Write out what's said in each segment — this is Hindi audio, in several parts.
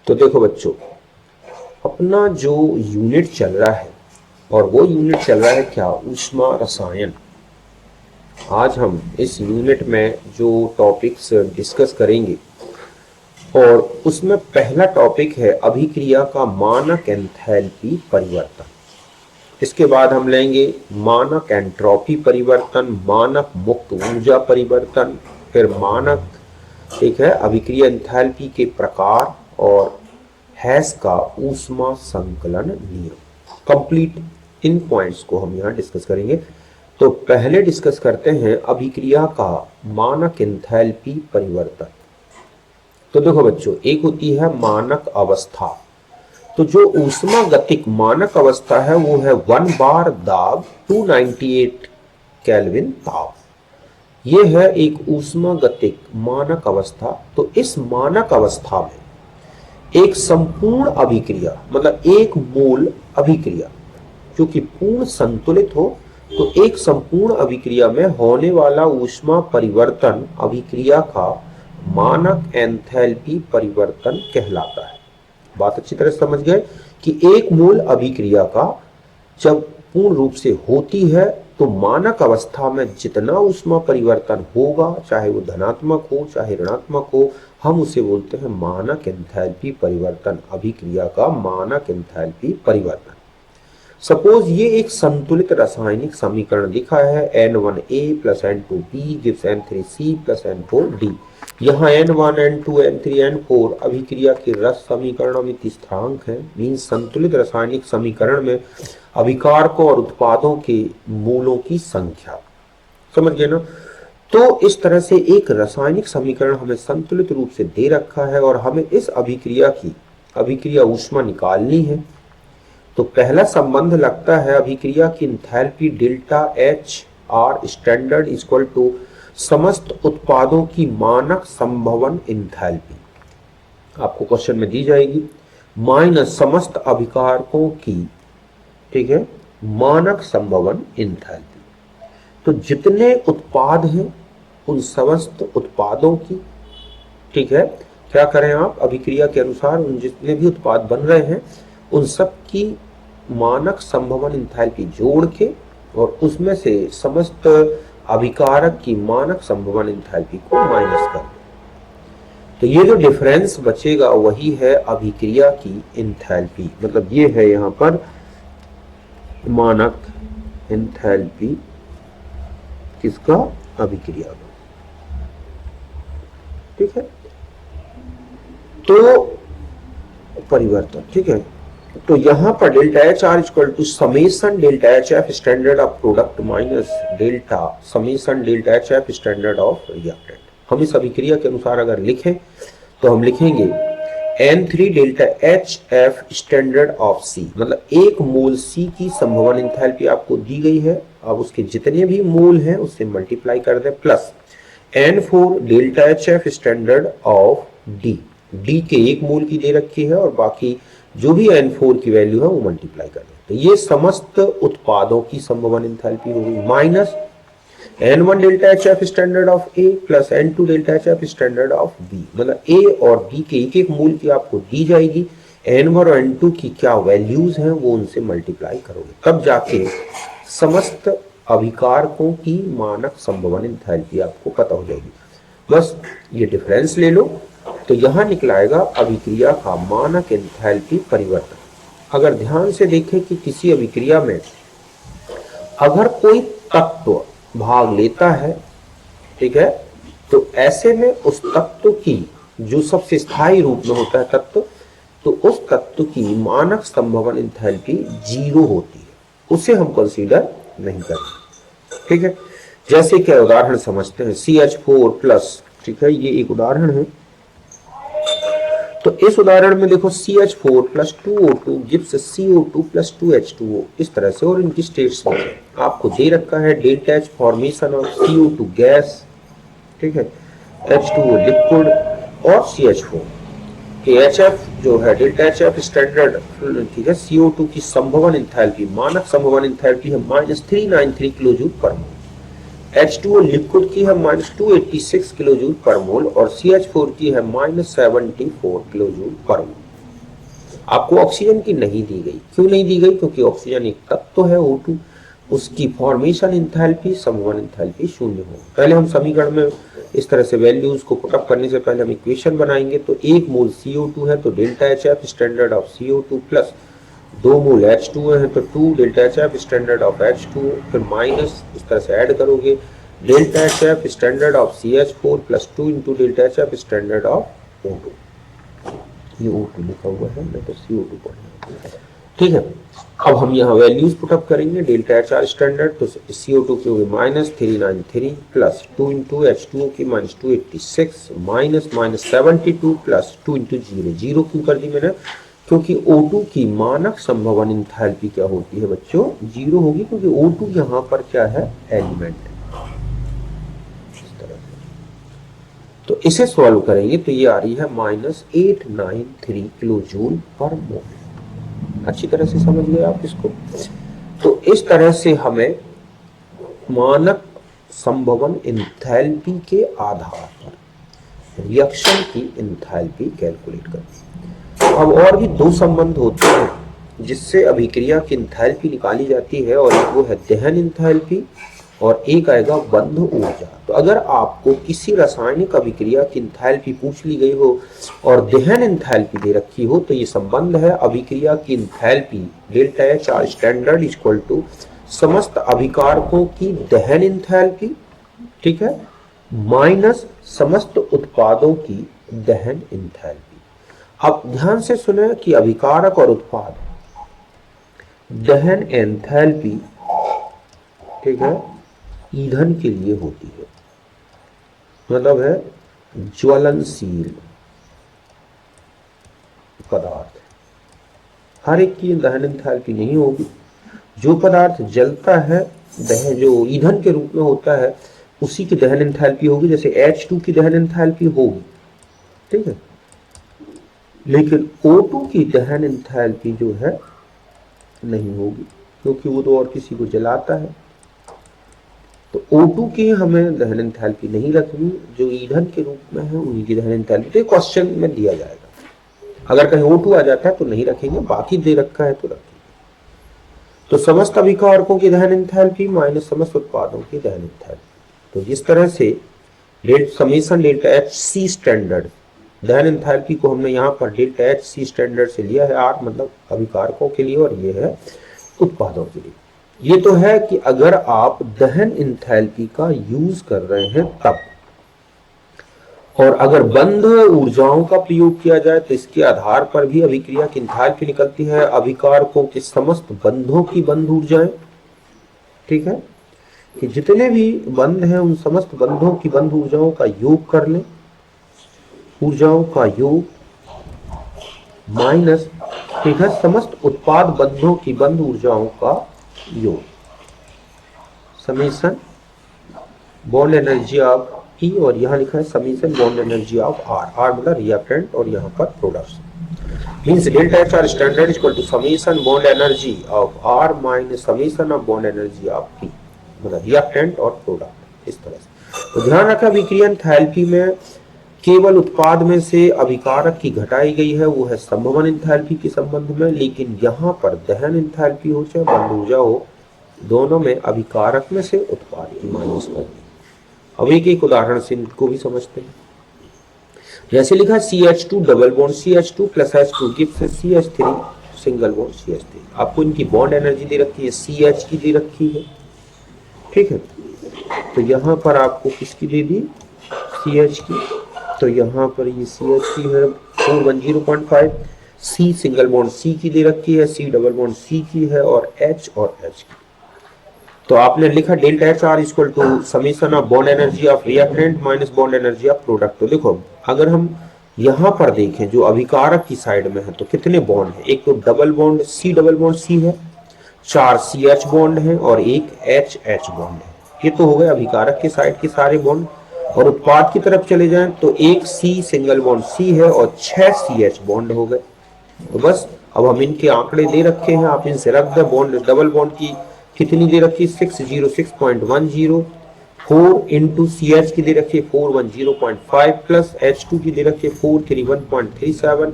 तो देखो बच्चों, अपना जो यूनिट चल रहा है, और वो यूनिट चल रहा है क्या, ऊष्मा रसायन। आज हम इस यूनिट में जो टॉपिक्स डिस्कस करेंगे, और उसमें पहला टॉपिक है अभिक्रिया का मानक एंथैल्पी परिवर्तन। इसके बाद हम लेंगे मानक एंट्रोपी परिवर्तन, मानक मुक्त ऊर्जा परिवर्तन, फिर मानक, ठीक है, अभिक्रिया एंथैल्पी के प्रकार, और हैस का ऊष्मा संकलन नियम। कंप्लीट इन पॉइंट्स को हम यहाँ डिस्कस करेंगे। तो पहले डिस्कस करते हैं अभिक्रिया का मानक एंथैल्पी परिवर्तन। तो देखो बच्चों, एक होती है मानक अवस्था। तो जो ऊष्मागतिक मानक अवस्था है वो है 1 बार दाब 298 केल्विन ताप। ये है एक ऊष्मागतिक मानक अवस्था। तो इस मानक अवस्था में एक संपूर्ण अभिक्रिया, मतलब एक मोल अभिक्रिया जो कि पूर्ण संतुलित हो, तो एक संपूर्ण अभिक्रिया में होने वाला ऊष्मा परिवर्तन अभिक्रिया का मानक एंथैल्पी परिवर्तन कहलाता है। बात अच्छी तरह समझ गए कि एक मोल अभिक्रिया का जब पूर्ण रूप से होती है तो मानक अवस्था में जितना ऊष्मा परिवर्तन होगा, चाहे वो धनात्मक हो चाहे ऋणात्मक हो, हम उसे बोलते हैं मानक एंथैल्पी परिवर्तन। अभिक्रिया का मानक एंथैल्पी परिवर्तन। सपोज ये एक संतुलित रासायनिक समीकरण लिखा है, N1A + N2B gives N3C + N4D। यहाँ N1 N2 N3 N4 अभिक्रिया के रस समीकरणों में स्थिरांक है। मीन संतुलित रासायनिक समीकरण में अभिकारकों और उत्पादों के मूलों की संख्या। समझ गए ना। तो इस तरह से एक रासायनिक समीकरण हमें संतुलित रूप से दे रखा है और हमें इस अभिक्रिया की अभिक्रिया ऊष्मा निकालनी है। तो पहला संबंध लगता है अभिक्रिया की enthalpy delta H R standard equal to समस्त उत्पादों की मानक संभवन एंथैल्पी, आपको क्वेश्चन में दी जाएगी, माइनस समस्त अभिकारकों की, ठीक है, मानक संभवन एंथैल्पी। तो जितने उत्पाद हैं उन समस्त उत्पादों की, ठीक है, क्या करें आप, अभिक्रिया के अनुसार उन जितने भी उत्पाद बन रहे हैं उन सब की मानक संभवन एंथैल्पी जोड़ के और उसमें से समस्त अभिकारक की मानक संभवन एंथैल्पी को माइनस कर दें। तो ये जो डिफरेंस बचेगा वही है अभिक्रिया की एंथैल्पी। मतलब ये है यहां पर मानक एंथैल्पी किसका, अभिक्रिया का, ठीक है। तो परिवर्तन, ठीक है। तो यहां पर delta H R equal to summation delta H F standard of product minus delta summation delta H F standard of reactant. हम इस अभिक्रिया के अनुसार अगर लिखें तो हम लिखेंगे N3 delta H F standard of C, मतलब एक मोल C की संभवन एंथैल्पी आपको दी गई है। अब उसके जितने भी मोल हैं उससे मल्टीप्लाई कर दें, plus N4 delta H F standard of D, D के एक मोल की दे रखी है और बाकी जो भी N4 की वैल्यू है वो मल्टीप्लाई कर दें। तो ये समस्त उत्पादों की संभवन एंथैल्पी होगी, minus N1 delta H F standard of A plus N2 delta H F standard of B। मतलब A और B के एक एक मूल की आपको दी जाएगी, N1 और N2 की क्या वैल्यूज हैं वो उनसे मल्टीप्लाई करोगे, तब जाके समस्त अभिकारकों की मानक संभवन एंथैल्पी आपको पता हो जाएगी। बस ये डिफरेंस ले लो। तो यहां निकलाएगा अभिक्रिया का मानक एंथैल्पी परिवर्तन। अगर ध्यान से देखें कि किसी अभिक्रिया में अगर कोई तत्व भाग लेता है, ठीक है, तो ऐसे में उस तत्व की जो सबसे स्थायी रूप में होता है तत्व, तो उस तत्व की मानक संभवन एंथैल्पी 0 होती है, उसे हम कंसीडर नहीं करते, ठीक है। जैसे क्या उदाहरण समझते हैं, CH4+, ठीक है, ये एक उदाहरण है। तो इस उदाहरण में देखो CH4 + 2O2 gives CO2 + 2H2O, इस तरह से, और इनकी स्टेट्स आपको दे रखा है, delta H formation of CO2 gas, ठीक है, H2O लिक्विड और CH4 के HF जो है डेल्टा HF स्टैंडर्ड, ठीक है, CO2 की संभवन एंथैल्पी, मानक संभवन एंथैल्पी है -393 किलोजूल पर मोल, H2O लिक्विड की है -286 किलोजूल पर मोल और CH4 की है -74 किलोजूल पर मोल। आपको ऑक्सीजन की नहीं दी गई। क्यों नहीं दी गई? क्योंकि ऑक्सीजन एक तत्व है O2, उसकी फॉर्मेशन इंथैल्पी समवन इंथैल्पी शून्य हो। पहले हम समीकरण में इस तरह से वैल्यूज को पुटअप करने से पहले हम इक्वेशन बनाएंगे। तो 1 मोल CO2 है तो delta HF standard of CO2 plus 2 mole H2 है तो 2 delta HF standard of H2, फिर माइनस इस तरह से ऐड करोगे delta HF standard of CH4 plus 2 into delta HF standard of O2। ये O2 लिखा हुआ है, मैं तो CO2 पढ़ रहा हूँ। ठीक है, अब हम यहाँ वैल्यूज पुटअप करेंगे। डेल्टा HR स्टैंडर्ड तो CO2 की होगी -393 प्लस 2 इंटू H2O की -286 माइनस -72 प्लस 2 इंटू 0 क्यों कर दी मैंने? क्योंकि O2 की मानक संभवन इंथैल्पी क्या होती है बच्चों? 0 होगी, क्योंकि O2 यहाँ पर क्या है? एलिमेंट है। इस तरह से तो इसे सॉल्व करेंगे तो ये आ रही है -893 किलो जूल पर मोल। अच्छी तरह से समझ गए आप इसको? तो इस तरह से हमें मानक संभवन इंथैल्पी के आधार पर रिएक्शन की इंथैल्पी कैलकुलेट करते हैं। अब और भी दो संबंध होते हैं जिससे अभिक्रिया की इंथैल्पी निकाली जाती है, और एक वो है दहन इंथैल्पी और एक आएगा बंध ऊर्जा। तो अगर आपको किसी रासायनिक अभिक्रिया की इंथैल्पी पूछ ली गई हो और दहन इंथैल्पी दे रखी हो, तो ये संबंध है अभिक्रिया की enthalpy delta HR standard equal to समस्त अभिकारकों की दहन इंथैल्पी, ठीक है, माइनस समस्त उत्पादों की दहन इंथैल्पी। अब ध्यान से सुने कि अभिकारक और उत्पाद दहन एंथैल्पी, ठीक है, ईंधन के लिए होती है, मतलब है ज्वलनशील पदार्थ। हर एक की दहन एंथैल्पी नहीं होगी। जो पदार्थ जलता है दहन जो ईंधन के रूप में होता है उसी की दहन एंथैल्पी होगी, जैसे H2 की दहन एंथैल्पी होगी, ठीक है। लेकिन O2 की दहन एंथैल्पी जो है नहीं होगी, क्योंकि वो तो और किसी को जलाता है। तो O2 की हमें दहन एंथैल्पी नहीं रखनी, जो ईंधन के रूप में है उन्हीं की दहन एंथैल्पी। तो क्वेश्चन में दिया जाएगा, अगर कहीं O2 आ जाता है तो नहीं रखेंगे, बाकी दे रखा है तो रखेंगे। तो समस्त अभिकारकों की दहन एंथैल्पी माइनस समस्त उत्पादों की दहन एंथैल्पी। तो जिस तरह से समेशन डेल्टा HC स्टैंडर्ड दहन एंथैल्पी को हमने यहाँ पर डेल्टा HC स्टैंडर्ड से लिया है, R मतलब अभिकारकों के लिए और ये है उत्पादों के लिए। ये तो है कि अगर आप दहन इंथैल्पी का यूज कर रहे हैं तब, और अगर बंध ऊर्जाओं का प्रयोग किया जाए तो इसके आधार पर भी अभिक्रिया की इंथैल्पी निकलती है। अभिकारकों के समस्त बंधों की बंध ऊर्जाएं, ठीक है, कि जितने भी बंध हैं उन समस्त बंधों की बंध ऊर्जाओं का योग कर लें, ऊर्जाओं का योग माइनस, ठीक है, समस्त उत्पाद बंधों की बंध ऊर्जाओं का योग, summation bond energy of E, और यहाँ लिखा है summation bond energy of R मतलब रिएक्टेंट और यहाँ पर product. Means delta HR standard equal to summation bond energy of R minus summation of bond energy of P, मतलब रिएक्टेंट और प्रोडक्ट। इस तरह से तो ध्यान रखा विक्रिया एंथैल्पी में केवल उत्पाद में से अभिकारक की घटाई गई है, वो है संभवन एंथैल्पी के संबंध में। लेकिन यहाँ पर दहन एंथैल्पी हो चाहे बंध ऊर्जा हो, दोनों में अभिकारक में से उत्पाद की माइनस कर दी। अब एक उदाहरण से इनको भी समझते हैं। जैसे लिखा CH2 double bond CH2 plus H2 gives CH3 single bond CH3। आपको इनकी बॉन्ड एनर्जी दे रखी है, CH की दे रखी है, ठीक है। तो यहाँ पर आपको किसकी दे दी? CH की। तो यहाँ पर ये CH की है 410.5, C सिंगल बॉन्ड C की दे रखी है, C डबल बॉन्ड C की है, और H और H की। तो आपने लिखा delta HR equal to summation of bond energy of reactant minus bond energy of product. तो देखो अगर हम यहाँ पर देखें जो अभिकारक की साइड में है तो कितने बॉन्ड है? एक तो double bond C double bond C है, 4 CH बॉन्ड है और एक HH बॉन्ड है। ये तो हो गए अभिकारक के साइड के सारे बॉन्ड। और उत्पाद की तरफ चले जाएं तो एक C सिंगल बॉन्ड C है और 6 CH बॉन्ड हो गए। तो बस अब हम इनके आंकड़े दे रखे हैं, आप इनसे रख दें। बॉन्ड डबल बॉन्ड की कितनी दे रखी है? 606.10, 4 इंटू CH की दे रखी है 410.5 प्लस H2 की दे रखी है 431.37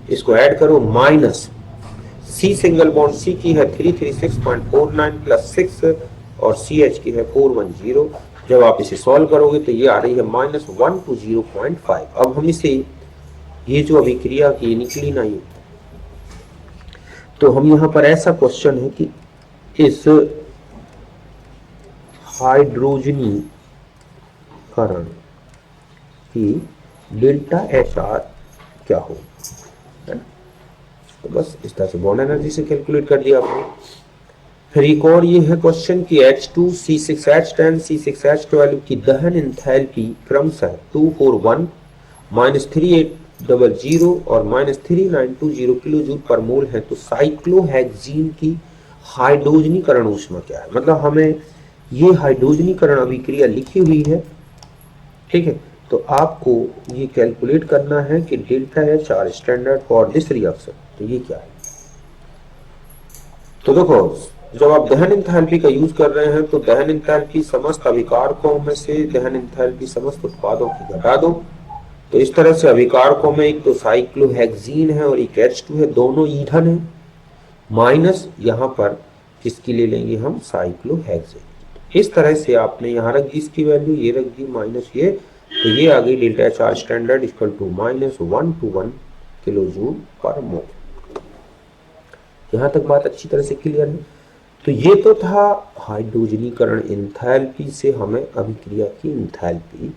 इसको ऐड करो, minus C single bond C की है 336.49 प्लस 6 और सी एच की है 410। जब आप इसे सॉल्व करोगे तो ये आ रही है -120.5। अब हम इसे, ये जो अभिक्रिया की निकली ना, ये तो हम यहाँ पर ऐसा क्वेश्चन है कि इस हाइड्रोजनीकरण की डेल्टा एच आर क्या हो, है ना? तो बस इस तरह से बॉन्ड एनर्जी से कैलकुलेट कर दिया आपने। फिर एक और ये है क्वेश्चन की H2C6H10 C6H12 की दहन एंथैल्पी क्रमशः 241 -3800 और -3920 किलो जूल पर मोल है, तो साइक्लोहेक्सीन की हाइड्रोजनीकरण ऊष्मा क्या है? मतलब हमें ये हाइड्रोजनीकरण अभिक्रिया लिखी हुई है, ठीक है, तो आपको ये कैलकुलेट करना है कि delta H R standard for this reaction, तो ये क्या है? तो देखो, जब आप दहन एंथैल्पी का यूज कर रहे हैं तो दहन एंथैल्पी समस्त अभिकारकों में से दहन एंथैल्पी समस्त उत्पादों की घटा दो। तो इस तरह से अभिकारकों में एक तो साइक्लोहेक्सीन है और एक H2 है, दोनों ईंधन है, माइनस यहाँ पर किसकी ले लेंगे हम, साइक्लोहेक्सेन। इस तरह से आपने यहाँ रख दी इसकी वैल्यू, ये रख दी माइनस ये, तो ये आ गई delta H R standard equal to -121 kilojoule per mole. यहाँ तक बात अच्छी तरह से क्लियर है। तो ये तो था हाइड्रोजनीकरण एंथैल्पी से हमें अभिक्रिया की एंथैल्पी,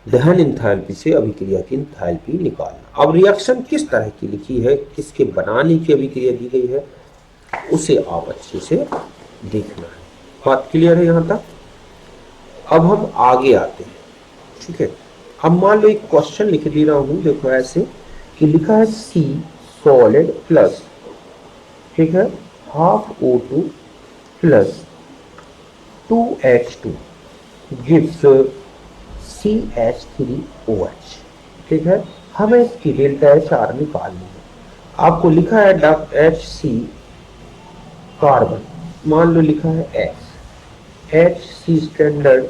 दहन एंथैल्पी से अभिक्रिया की एंथैल्पी निकालना। अब रिएक्शन किस तरह की लिखी है, किसके बनाने की अभिक्रिया दी गई है, उसे आप अच्छे से देखना है। बात क्लियर है यहाँ तक? अब हम आगे आते हैं, ठीक है। अब मान लो एक क्वेश्चन लिख दे रहा हूं, देखो ऐसे कि लिखा है C सॉलिड प्लस, ठीक है, half O2 plus 2H2 gives CH3OH, ठीक है। हमें इसकी डेल्टा एच आर निकालनी है। आपको लिखा है HC कार्बन, मान लो लिखा है X, HC स्टैंडर्ड,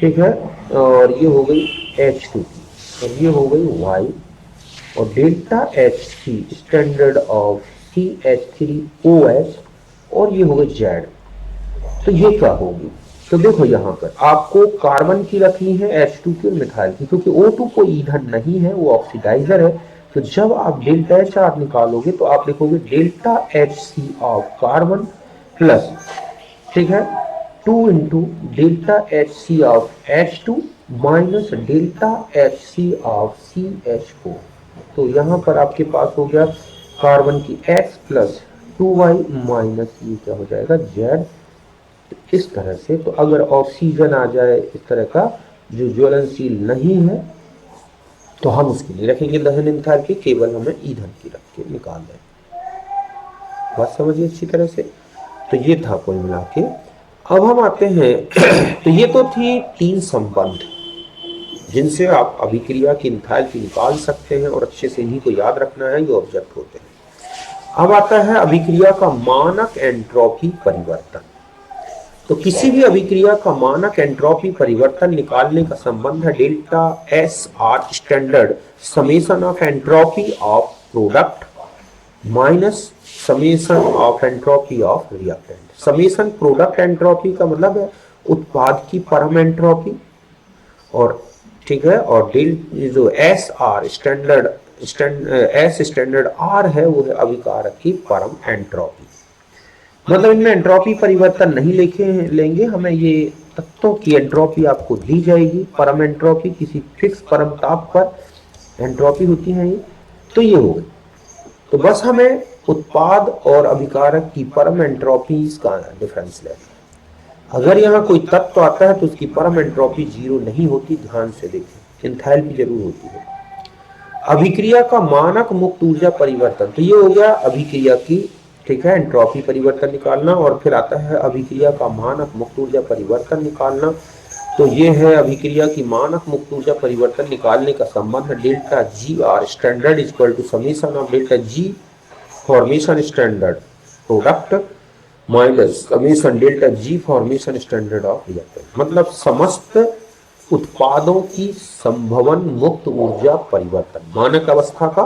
ठीक है, और ये हो गई H2 की, और ये हो गई Y, और delta HC standard of CH3OH, और ये हो गई Z। तो ये क्या होगी? तो देखो यहाँ पर आपको कार्बन की रखनी है, H2 की और मिथाइल की, क्योंकि O2 कोई ईंधन नहीं है, वो ऑक्सीडाइजर है। तो जब आप डेल्टा एच आर निकालोगे तो आप लिखोगे delta HC of carbon plus, ठीक है, 2 into delta HC of H2 minus delta HC of CH4। तो यहाँ पर आपके पास हो गया कार्बन की X प्लस 2Y माइनस ये क्या हो जाएगा Z। इस तरह से, तो अगर ऑक्सीजन आ जाए इस तरह का जो ज्वलनशील नहीं है, तो हम उसके लिए रखेंगे दहन एंथैल्पी, केवल हमें ईंधन की रख के निकाल दें। बात समझिए अच्छी तरह से। तो ये था कुल मिला के। अब हम आते हैं तो ये तो थी 3 संबंध जिनसे आप अभिक्रिया की एंथैल्पी निकाल सकते हैं, और अच्छे से इन्हीं को याद रखना है, ये ऑब्जेक्ट होते हैं। अब आता है अभिक्रिया का मानक एंट्रोपी परिवर्तन। तो किसी भी अभिक्रिया का मानक एंट्रोपी परिवर्तन निकालने का संबंध है delta S R standard summation of entropy of product minus summation of entropy of reactant. Summation product entropy का मतलब है उत्पाद की परम एंट्रोपी, और ठीक है, और डेल जो S R standard S standard R है वो है अभिकारक की परम एंट्रोपी। मतलब इनमें एंट्रोपी परिवर्तन नहीं लेंगे, हमें ये तत्वों की एंट्रोपी आपको दी जाएगी। परम एंट्रोपी किसी फिक्स परम ताप पर एंट्रोपी होती है ये, तो ये हो गई। तो बस हमें उत्पाद और अभिकारक की परम एंट्रोपी का डिफरेंस लेना है। अगर यहाँ कोई तत्व आता है तो उसकी परम एंट्रोपी 0 नहीं होती, ध्यान से देखें, एंथैल्पी जरूर होती है। अभिक्रिया का मानक मुक्त ऊर्जा परिवर्तन, तो ये हो गया अभिक्रिया की, ठीक है, एंट्रोपी परिवर्तन निकालना। और फिर आता है अभिक्रिया का मानक मुक्त ऊर्जा परिवर्तन निकालना। तो ये है अभिक्रिया की मानक मुक्त ऊर्जा परिवर्तन निकालने का संबंध delta G R standard equal to summation of delta G formation standard product minus summation delta G formation standard of reactant. मतलब समस्त उत्पादों की संभवन मुक्त ऊर्जा परिवर्तन, मानक अवस्था का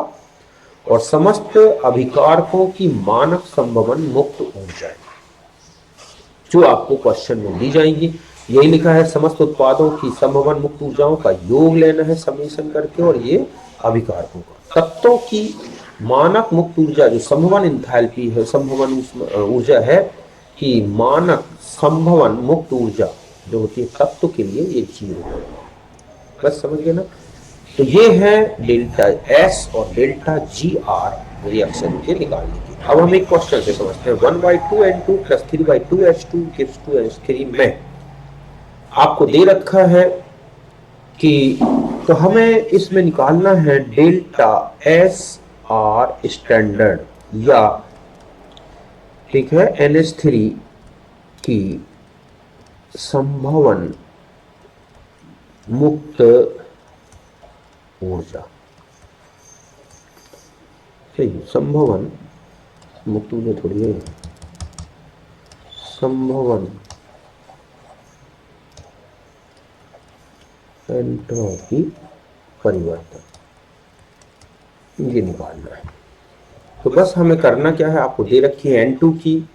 और समस्त अभिकारकों की मानक संभवन मुक्त ऊर्जा जो आपको क्वेश्चन में दी जाएंगी। यही लिखा है, समस्त उत्पादों की संभवन मुक्त ऊर्जाओं का योग लेना है समेशन करके, और ये अभिकारकों का। तत्वों की मानक मुक्त ऊर्जा जो संभवन इंथैल्पी है, संभवन ऊर्जा है कि मानक संभवन मुक्त ऊर्जा जो होती है तत्व के लिए ये 0 है। बस समझ गए ना। तो ये है डेल्टा एस और डेल्टा जी आर रिएक्शन के निकालने की। अब हम एक क्वेश्चन से समझते हैं। 1/2N2 + 3/2H2 गिव्स 2H3 में आपको दे रखा है कि तो हमें इसमें निकालना है डेल्टा एस आर स्टैंडर्ड या ठीक है NH3 की संभवन मुक्त ऊर्जा। सही, संभवन मुक्त ऊर्जा थोड़ी है, संभवन एंट्रोपी परिवर्तन, ये निकालना है। तो बस हमें करना क्या है, आपको दे रखी है N2 की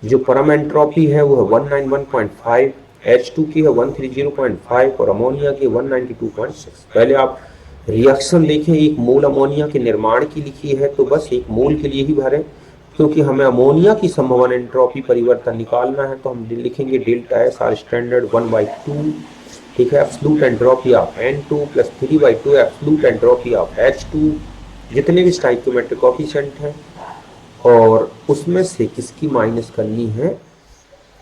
जो परम एंट्रोपी है वो है 191.5, H2 की है 130.5 और अमोनिया की 192.6। पहले आप रिएक्शन देखें, एक मोल अमोनिया के निर्माण की लिखी है तो बस एक मोल के लिए ही भरें, क्योंकि हमें अमोनिया की संभवन एंट्रोपी परिवर्तन निकालना है। तो हम लिखेंगे डेल्टा एस आर स्टैंडर्ड 1/2, ठीक है, absolute entropy of N2 + 3/2 absolute entropy of H2, जितने भी स्टोइकियोमेट्रिक कोएफिशिएंट हैं और उसमें से किसकी माइनस करनी है।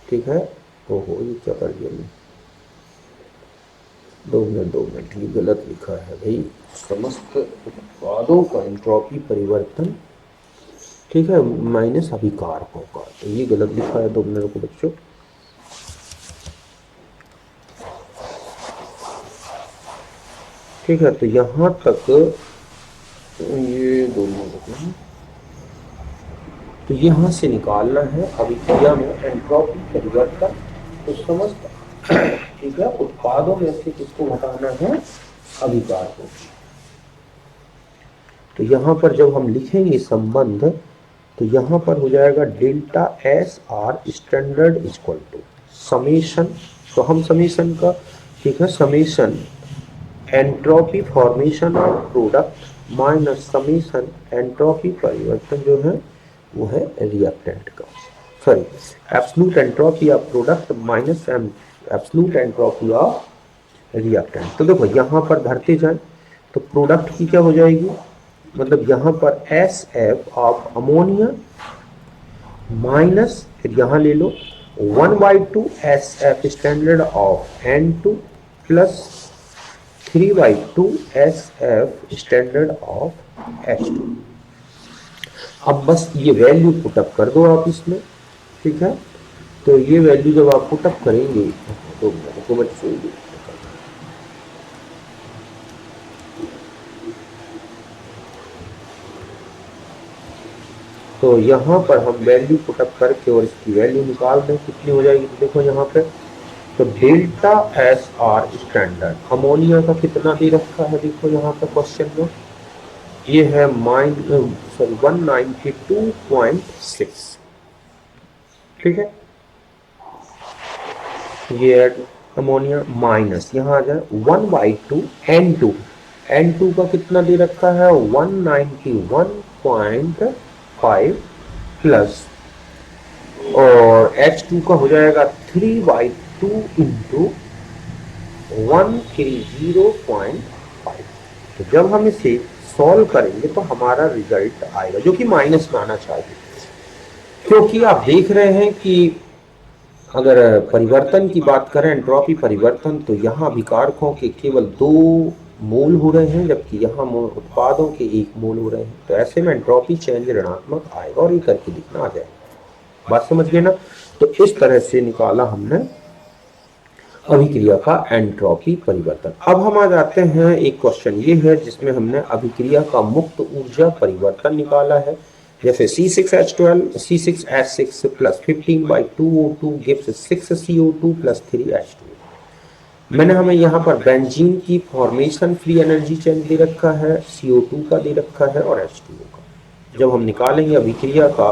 ठीक है, ओहो ये क्या कर दिया मैं, 2 मिनट, ये गलत लिखा है भाई। समस्त उत्पादों का एंट्रोपी परिवर्तन, ठीक है, माइनस अभिकारकों का, तो ये गलत लिखा है। 2 मिनट को बच्चों, ठीक है। तो यहाँ तक ये 2 मिनट, तो यहाँ से निकालना है अभिक्रिया में एंट्रोपी परिवर्तन। तो समस्त ठीक है उत्पादों में से किसको घटाना है, अभिकारकों। तो यहाँ पर जब हम लिखेंगे संबंध तो यहाँ पर हो जाएगा delta S R standard equal to summation, तो हम समेशन का ठीक है summation entropy formation of product minus summation entropy परिवर्तन जो है वो है रिएक्टेंट का, sorry absolute entropy of product minus absolute entropy of reactant. तो देखो यहाँ पर भरते जाए तो प्रोडक्ट की क्या हो जाएगी, मतलब यहाँ पर S F of ammonia minus, फिर यहाँ ले लो 1/2 S F standard of N2 plus 3/2 S F standard of H2। अब बस ये वैल्यू पुटअप कर दो आप इसमें, ठीक है। तो ये वैल्यू जब आप पुटअप करेंगे तो बच्चों तो यहाँ पर हम वैल्यू पुटअप करके और इसकी वैल्यू निकाल दें कितनी हो जाएगी। तो देखो यहाँ पे तो delta S R standard ammonia का कितना दे रखा है, देखो यहाँ पे क्वेश्चन में ये है 192.6, ठीक है। ये अमोनिया माइनस यहाँ आ जाए 1/2 N2, N2 का कितना दे रखा है 191.5 प्लस और H2 का हो जाएगा 3/2 इंटू 130.5। तो जब हम इसे सॉल्व करेंगे तो हमारा रिजल्ट आएगा जो कि माइनस में आना चाहिए, क्योंकि आप देख रहे हैं कि अगर परिवर्तन की बात करें एंट्रोपी परिवर्तन तो यहाँ अभिकारकों के केवल 2 मोल हो रहे हैं जबकि यहाँ उत्पादों के 1 मोल हो रहे हैं। तो ऐसे में एंट्रोपी चेंज ऋणात्मक आएगा और ये करके दिखना आ जाएगा। बात समझ गए ना। तो इस तरह से निकाला हमने अभिक्रिया का एंट्रोपी परिवर्तन। अब हम आ जाते हैं एक क्वेश्चन ये है जिसमें हमने अभिक्रिया का मुक्त ऊर्जा परिवर्तन निकाला है। जैसे C6H12 C6H6 plus 15/2O2 gives 6CO2 plus 3H2। मैंने हमें यहाँ पर बेंजीन की फॉर्मेशन फ्री एनर्जी चेंज दे रखा है, CO2 का दे रखा है और H2O का। जब हम निकालेंगे अभिक्रिया का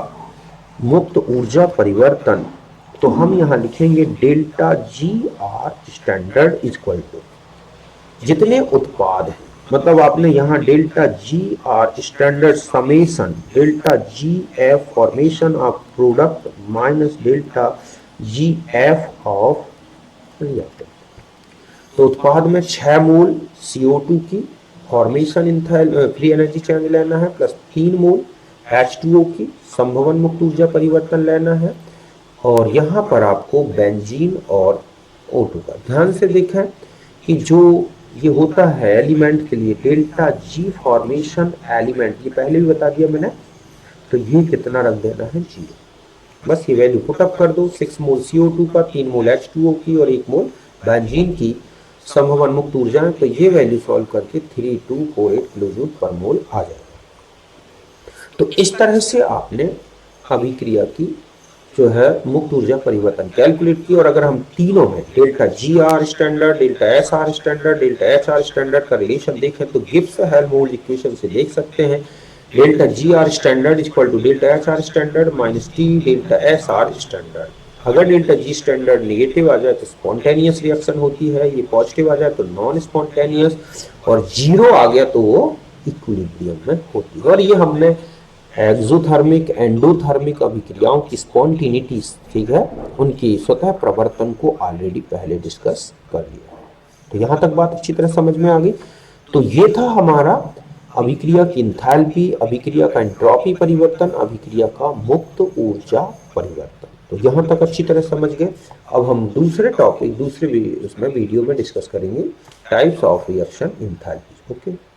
मुक्त ऊर्जा परिवर्तन तो हम यहाँ लिखेंगे delta G R standard equal to जितने उत्पाद हैं, मतलब आपने यहाँ delta G R standard summation delta G F formation of product minus delta G F of reactant. तो उत्पाद में 6 मोल CO2 की फॉर्मेशन फ्री एनर्जी चेंज लेना है प्लस 3 मोल H2O की संभवन मुक्त ऊर्जा परिवर्तन लेना है और यहाँ पर आपको बेंजीन और O2 का ध्यान से देखें कि जो ये होता है एलिमेंट के लिए डेल्टा जी फॉर्मेशन एलिमेंट, ये पहले भी बता दिया मैंने, तो ये कितना रख देना है 0। बस ये वैल्यू पुटअप कर दो, 6 मोल CO2 का, 3 मोल H2O की और 1 मोल बेंजीन की संभवन मुक्त ऊर्जा है, तो ये वैल्यू सॉल्व करके 3248 किलोजूल पर मोल आ जाएगा। तो इस तरह से आपने अभिक्रिया की जो है मुक्त ऊर्जा परिवर्तन कैलकुलेट की। और अगर हम तीनों में delta G R standard, delta S R standard, delta H R standard का रिलेशन देखें तो गिब्स हेल्महोल्ट्ज इक्वेशन से देख सकते हैं delta G R standard equal to delta H R standard minus T delta S R standard. अगर डेल्टा जी स्टैंडर्ड नेगेटिव आ जाए तो स्पॉन्टेनियस रिएक्शन होती है, ये पॉजिटिव आ जाए तो नॉन स्पॉन्टेनियस, और जीरो आ गया तो वो इक्विलिब्रियम में होती है। और ये हमने एक्सोथर्मिक एंडोथर्मिक अभिक्रियाओं की स्पॉन्टिनिटी, ठीक है, उनकी स्वतः प्रवर्तन को ऑलरेडी पहले डिस्कस कर लिया। तो यहाँ तक बात अच्छी तरह समझ में आ गई। तो ये था हमारा अभिक्रिया की इंथैल्पी, अभिक्रिया का एंट्रोपी परिवर्तन, अभिक्रिया का मुक्त ऊर्जा परिवर्तन। तो यहाँ तक अच्छी तरह समझ गए। अब हम दूसरे टॉपिक, दूसरे उसमें वीडियो में डिस्कस करेंगे types of reaction enthalpy. Okay.